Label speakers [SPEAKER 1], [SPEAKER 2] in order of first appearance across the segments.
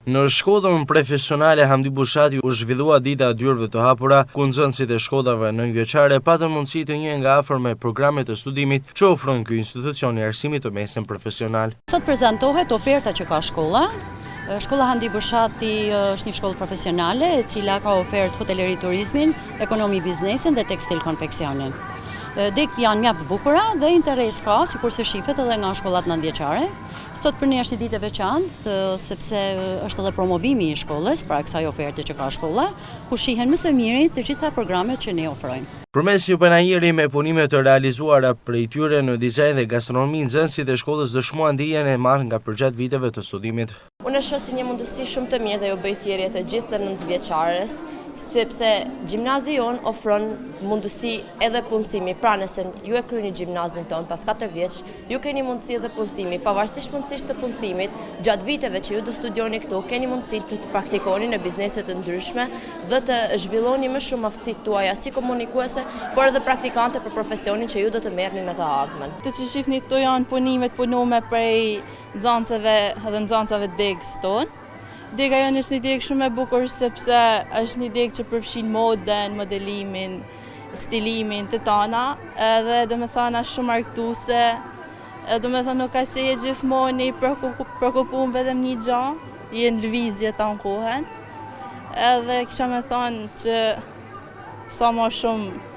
[SPEAKER 1] Në shkollën profesionale Hamdi Bushati u zhvillua dita e dyerve të hapura, ku nxënësit e shkollave nënvjeçare patën mundësi të njihen nga afër me programet e studimit që ofron ky institucion i arsimit të mesëm profesional.
[SPEAKER 2] Sot prezantohet oferta që ka shkolla. Shkolla Hamdi Bushati është një shkollë profesionale e cila ka ofertë hoteleri turizmin, ekonomi biznesin dhe tekstil konfeksionin. Dek janë mjaft bukura dhe interes ka, sikur se shihet edhe nga shkollat nëntëvjeçare. Sot për ne është një ditë e veçantë, sepse është edhe promovimi i shkollës, pra kësaj oferte që ka shkolla, ku shihen më së miri të gjitha programet që ne ofrojmë.
[SPEAKER 1] Përmes një panajiri me punime të realizuara prej tyre në dizajn dhe gastronomi, nxënësit e shkollës dëshmuan ndijen e marrë nga përgjatë viteve të studimit.
[SPEAKER 3] Unë shoh si një mundësi shumë të mirë dhe ju bëj thirrje të gjithë të nëntëvjeçares, sepse gjimnazi jon ofron mundësi edhe punësimi. Pra nëse ju e kryeni gjimnazin ton pas 4 vjeç, ju keni mundësi edhe punësimi. Pavarësisht mundësisht të punësimit, gjatë viteve që ju do studioni këtu, keni mundësi të praktikoni në biznese të ndryshme dhe të zhvilloni më shumë aftësitë tuaja si komunikuese, por edhe praktikante për profesionin që ju do të merrni në të ardhmen.
[SPEAKER 4] Të që shifni këtu janë punimet punume prej nxënësve dhe nxënësave degës tonë. Dega jonë është një degë shumë e bukur sepse është një degë që përfshin modën, modelimin, stilimin të tana, edhe domethënë është shumë argëtuese. Domethënë nuk ka se je gjithmonë i shqetësuar vetëm një gjë, je në lëvizje tankohen. Edhe kisha më thënë që sa më shumë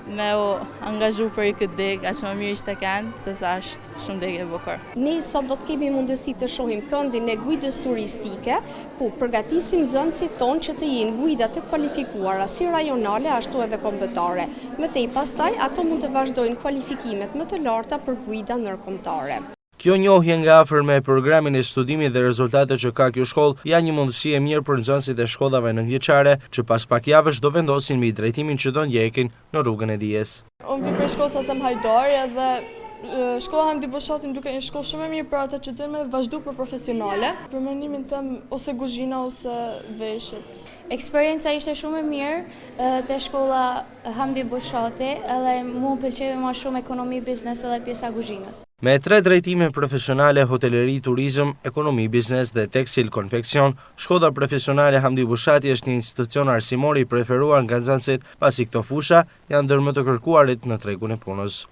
[SPEAKER 4] me u angazhu për këtë degë, aq më mirë ishte kënd, sepse është shumë degë e bukur.
[SPEAKER 5] Ne sot do të kemi mundësi të shohim këndin e guidës turistike, ku përgatisim nxënësit tonë që të jenë guida të kualifikuara si rajonale ashtu edhe kombëtare. Mëtej pastaj ato mund të vazhdojnë kualifikimet më të larta për guida ndërkombëtare.
[SPEAKER 1] Kjo njohje nga afër me programin e studimit dhe rezultatet që ka kjo shkollë janë një mundësi e mirë për nxënësit e shkollave nëntëvjeçare që pas pak javësh do vendosin mbi drejtimin që do ndjekin në rrugën e dijes.
[SPEAKER 6] Unë vi për shkollës Azem Hajdari edhe shkolla Hamdi Bushati më duket një shkollë shumë e mirë për ata që dojnë me vazhdu për profesionale, për mendimin tëm ose kuzhina ose veshjet.
[SPEAKER 7] Eksperienca ishte shumë e mirë te shkolla Hamdi Bushati, edhe mu pëlqeu më shumë ekonomi, biznes edhe pjesa kuzhinës.
[SPEAKER 1] Me 3 drejtime profesionale, hoteleri, turizëm, ekonomi, biznes dhe tekstil konfeksion, shkolla profesionale Hamdi Bushati është një institucion arsimor i preferuar nga nxënësit, pasi këto fusha janë ndër më të kërkuarit në tregun e punës.